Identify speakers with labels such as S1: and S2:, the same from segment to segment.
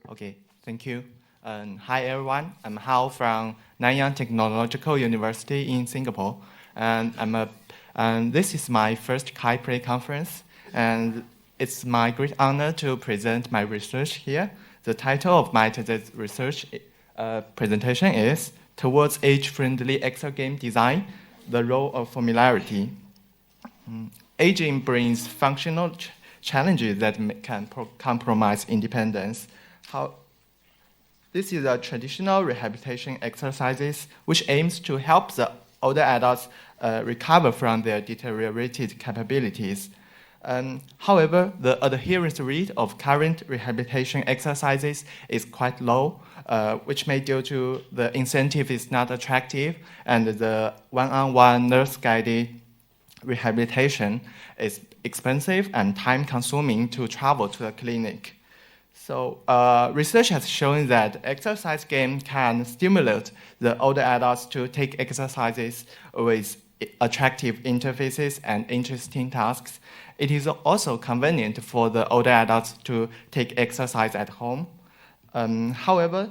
S1: Okay, thank you. Hi everyone, I'm Hao from Nanyang Technological University in Singapore, and this is my first Kai-Play conference, and it's my great honor to present my research here. The title of my today's research presentation is Towards Age-Friendly Exergame Design, the Role of Familiarity. Aging brings functional challenges that can compromise independence. This is a traditional rehabilitation exercises which aims to help the older adults recover from their deteriorated capabilities. However, the adherence rate of current rehabilitation exercises is quite low, which may due to the incentive is not attractive and the one-on-one nurse-guided rehabilitation is expensive and time-consuming to travel to the clinic. So research has shown that exercise game can stimulate the older adults to take exercises with attractive interfaces and interesting tasks. It is also convenient for the older adults to take exercise at home. However,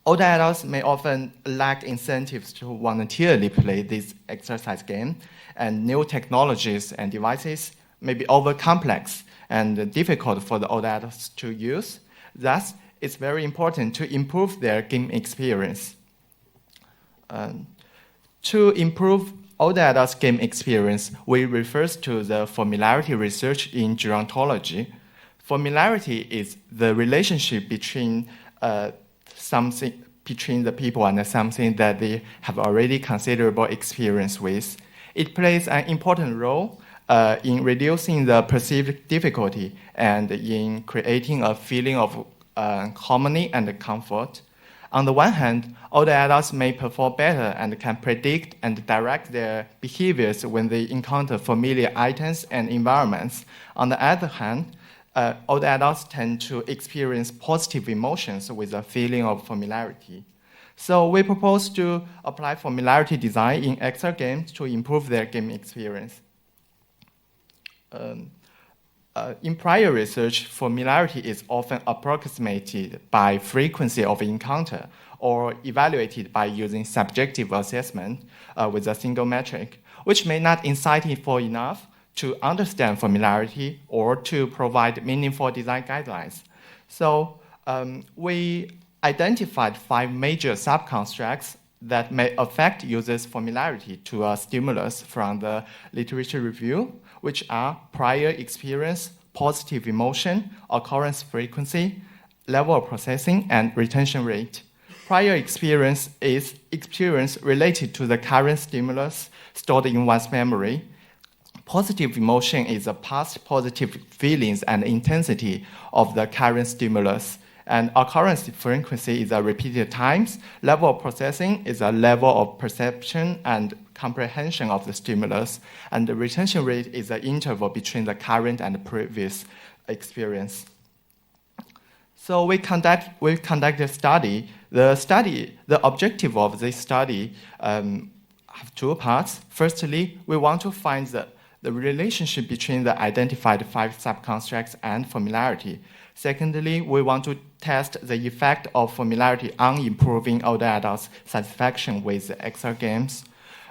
S1: older adults may often lack incentives to voluntarily play this exercise game, and new technologies and devices may be over-complex and difficult for the older adults to use. Thus, it's very important to improve their game experience. To improve older adults' game experience, we refer to the familiarity research in gerontology. Familiarity is the relationship between between the people and something that they have already considerable experience with. It plays an important role in reducing the perceived difficulty and in creating a feeling of harmony and comfort. On the one hand, older adults may perform better and can predict and direct their behaviors when they encounter familiar items and environments. On the other hand, older adults tend to experience positive emotions with a feeling of familiarity. So we propose to apply familiarity design in Exergames to improve their game experience. In prior research, familiarity is often approximated by frequency of encounter or evaluated by using subjective assessment with a single metric, which may not insightful enough to understand familiarity or to provide meaningful design guidelines. So we identified 5 major subconstructs that may affect users' familiarity to a stimulus from the literature review, which are prior experience, positive emotion, occurrence frequency, level of processing, and retention rate. Prior experience is experience related to the current stimulus stored in one's memory. Positive emotion is the past positive feelings and intensity of the current stimulus. And occurrence frequency is a repeated times. Level of processing is a level of perception and comprehension of the stimulus. And the retention rate is the interval between the current and the previous experience. So we conduct a study. The objective of this study have 2 parts. Firstly, we want to find the relationship between the identified 5 subconstructs and familiarity. Secondly, we want to test the effect of familiarity on improving older adults' satisfaction with the Exergames.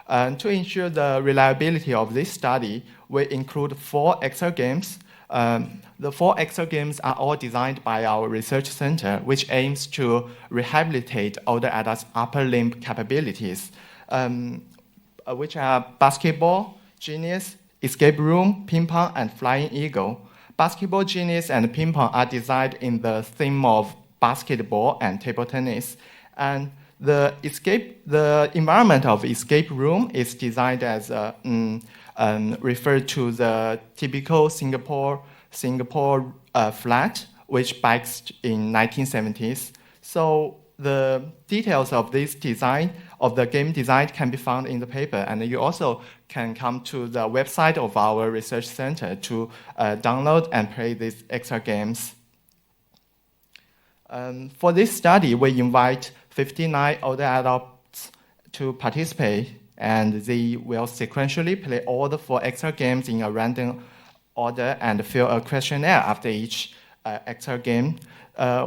S1: To ensure the reliability of this study, we include 4 Exergames. The 4 Exergames are all designed by our research center, which aims to rehabilitate older adults' upper limb capabilities, which are basketball, genius, escape room, ping pong, and flying eagle. Basketball, genius, and ping pong are designed in the theme of basketball and table tennis. And the environment of escape room is designed as referred to the typical Singapore flat, which bikes in 1970s. So the details of this design, of the game design, can be found in the paper, and you also can come to the website of our research center to download and play these Exergames. For this study, we invite 59 older adults to participate, and they will sequentially play all the 4 Exergames in a random order and fill a questionnaire after each Exergame.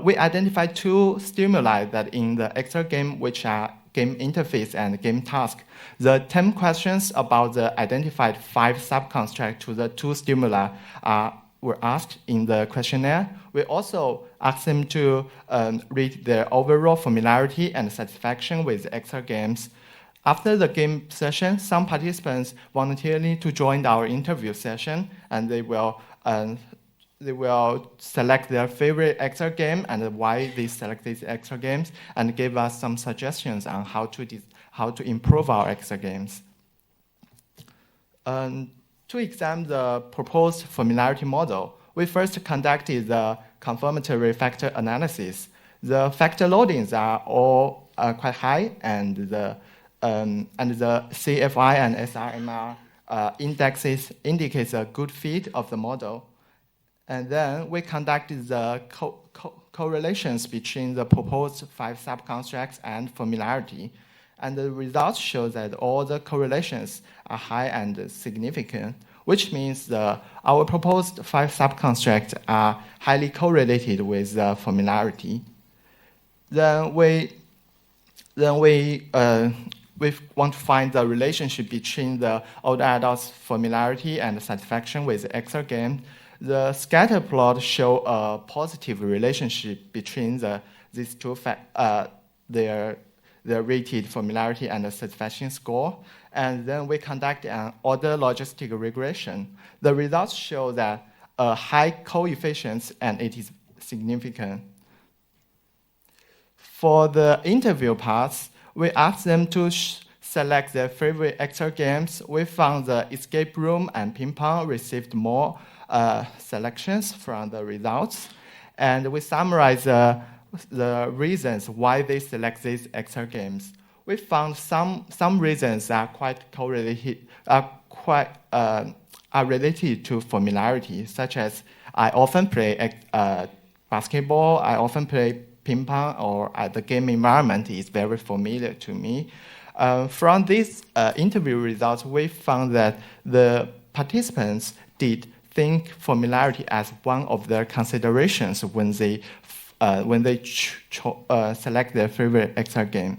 S1: We identified two stimuli that in the Exergame, which are game interface and game task. The 10 questions about the identified 5 subconstructs to the two stimuli were asked in the questionnaire. We also asked them to rate their overall familiarity and satisfaction with Exergames. After the game session, some participants voluntarily to join our interview session, and they will select their favorite Exergame and why they select these Exergames, and give us some suggestions on how to improve our Exergames. To examine the proposed familiarity model, we first conducted the confirmatory factor analysis. The factor loadings are all quite high, and the CFI and SRMR indexes indicates a good fit of the model. And then we conducted the correlations between the proposed 5 subconstructs and familiarity. And the results show that all the correlations are high and significant, which means our proposed 5 subconstructs are highly correlated with familiarity. Then we want to find the relationship between the older adults' familiarity and satisfaction with Exergame. The scatter plot show a positive relationship between these two their rated familiarity and the satisfaction score. And then we conduct an order logistic regression. The results show that a high coefficients and it is significant. For the interview parts, we asked them to select their favorite Exergames. We found the escape room and ping pong received more selections from the results. And we summarize the reasons why they select these Exergames. We found some reasons are quite correlated, are related to familiarity, such as I often play basketball, I often play ping pong, or the game environment is very familiar to me. From these interview results, we found that the participants did think familiarity as one of their considerations when they select their favorite Exergame.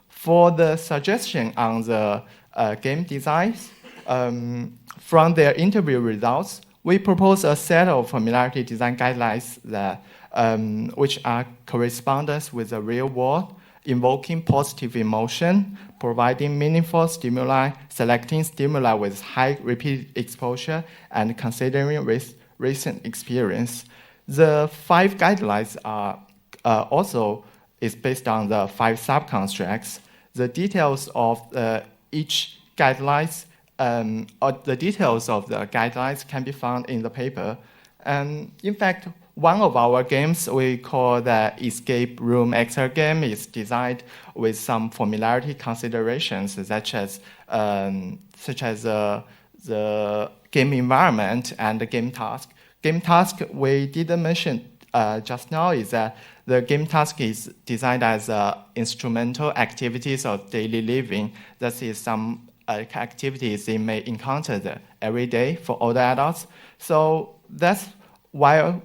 S1: For the suggestion on the game designs, from their interview results, we propose a set of familiarity design guidelines that, which are correspondence with the real world, invoking positive emotion, providing meaningful stimuli, selecting stimuli with high repeated exposure, and considering recent experience. The 5 guidelines are also is based on the 5 subconstructs. The details of each guidelines, or the details of the guidelines can be found in the paper. And in fact, one of our games we call the Escape Room Exergame is designed with some familiarity considerations, such as the game environment and the game task. Game task we didn't mention just now is that the game task is designed as instrumental activities of daily living. That is some activities they may encounter every day for older adults. So that's why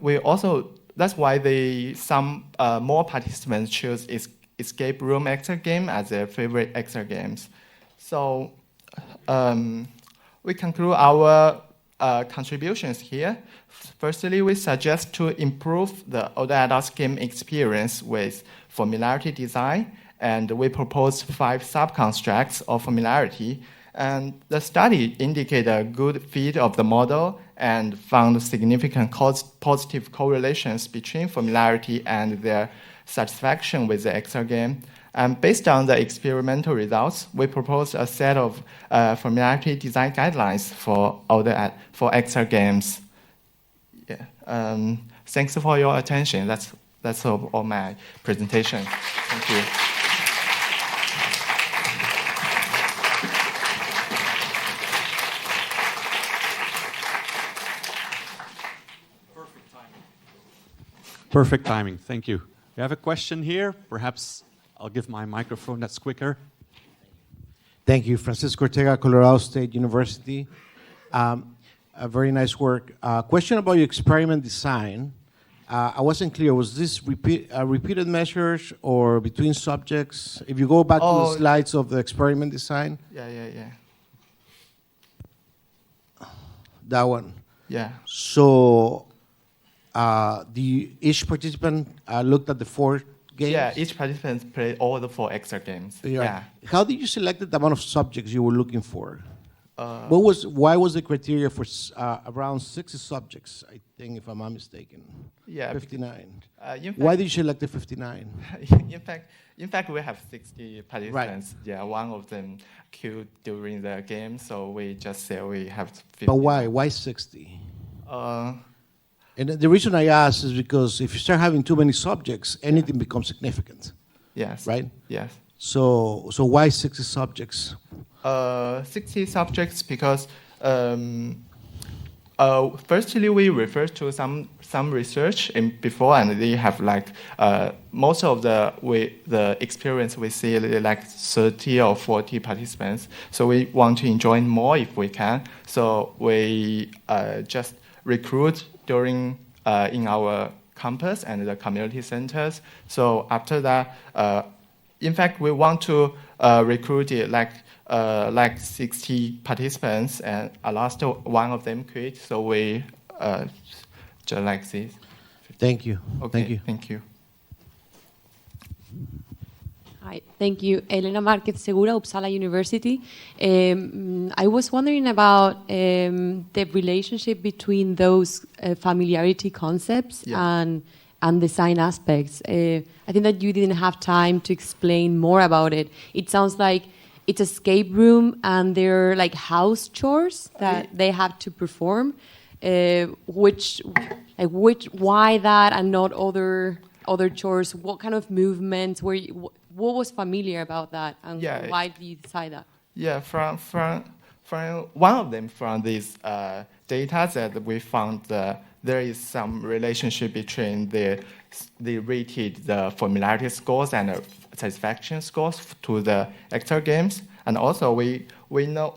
S1: some more participants choose Escape Room Exergame as their favorite Exergames. So we conclude our contributions here. Firstly, we suggest to improve the older adults game experience with familiarity design, and we propose 5 subconstructs of familiarity. And the study indicated a good fit of the model and found significant positive correlations between familiarity and their satisfaction with the Exergame. And based on the experimental results, we proposed a set of familiarity design guidelines for Exergames. Yeah. Thanks for your attention. That's all my presentation. Thank you.
S2: Perfect timing. Thank you. We have a question here. Perhaps I'll give my microphone. That's quicker.
S3: Thank you. Francisco Ortega, Colorado State University. Very nice work. Question about your experiment design. I wasn't clear. Was this repeated measures or between subjects? If you go back to the slides of the experiment design.
S1: Yeah.
S3: That one.
S1: Yeah.
S3: So, each participant looked at the 4 games?
S1: Yeah, each participant played all the 4 Exergames. Yeah.
S3: How did you select the amount of subjects you were looking for? Why was the criteria for around 60 subjects, I think, if I'm not mistaken?
S1: Yeah.
S3: 59.
S1: Why
S3: did you select the 59?
S1: in fact, we have 60 participants. Right. Yeah, one of them queued during the game, so we just said we have 50.
S3: But why? Why 60? And the reason I ask is because if you start having too many subjects, anything becomes significant.
S1: Yes.
S3: Right?
S1: Yes.
S3: So why 60 subjects?
S1: 60 subjects because firstly we refer to some research before, and they have like most of the experience we see like 30 or 40 participants. So we want to join more if we can. So we just recruit during in our campus and the community centers. So after that, in fact, we want to recruit like 60 participants, and last one of them quit. So we just like this.
S3: Thank you.
S1: Okay. Thank you.
S4: Hi, thank you. Elena Marquez Segura, Uppsala University. I was wondering about the relationship between those familiarity concepts and design aspects. I think that you didn't have time to explain more about it. It sounds like it's an escape room and they're like house chores that they have to perform. Why that and not other chores? What kind of movements? What was familiar about that, and why did you decide that?
S1: Yeah, from one of them from these data that we found there is some relationship between the rated the familiarity scores and satisfaction scores to the Exergames, and also we know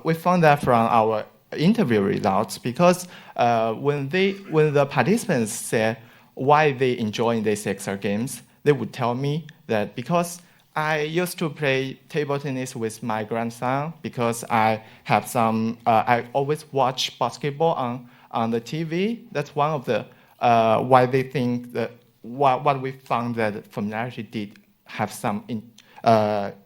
S1: we found that from our interview results, because when the participants said why they enjoy these Exergames, they would tell me that because I used to play table tennis with my grandson, because I have some I always watch basketball on the TV. That's one of the why they think that what we found that familiarity did have some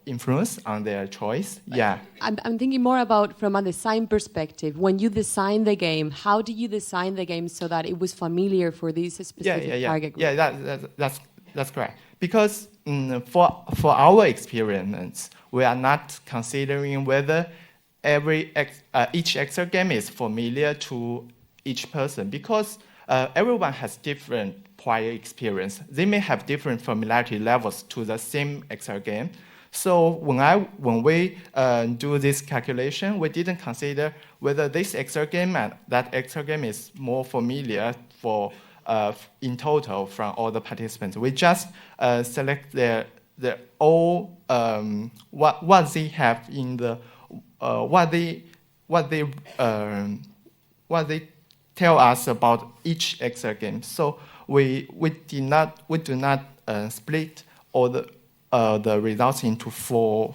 S1: influence on their choice. Yeah.
S4: I'm thinking more about from a design perspective. When you design the game, how do you design the game so that it was familiar for this specific target group?
S1: Yeah, that's correct. Because for our experiments, we are not considering whether each Exergame is familiar to each person, because everyone has different prior experience. They may have different familiarity levels to the same Exergame. So when we do this calculation, we didn't consider whether this Exergame and that Exergame is more familiar for in total from all the participants. We just select their all what they have in the what they tell us about each Exergame. So we do not split all the results into four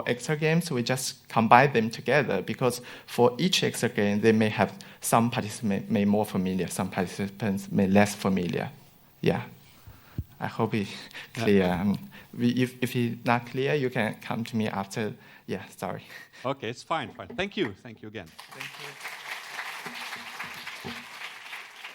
S1: Exergames. We just combine them together, because for each Exergame they may have some participants may more familiar, some participants may less familiar. Yeah, I hope it's clear. If it's not clear, you can come to me after. Yeah, sorry.
S2: Okay, it's fine. Thank you again.
S1: Thank you.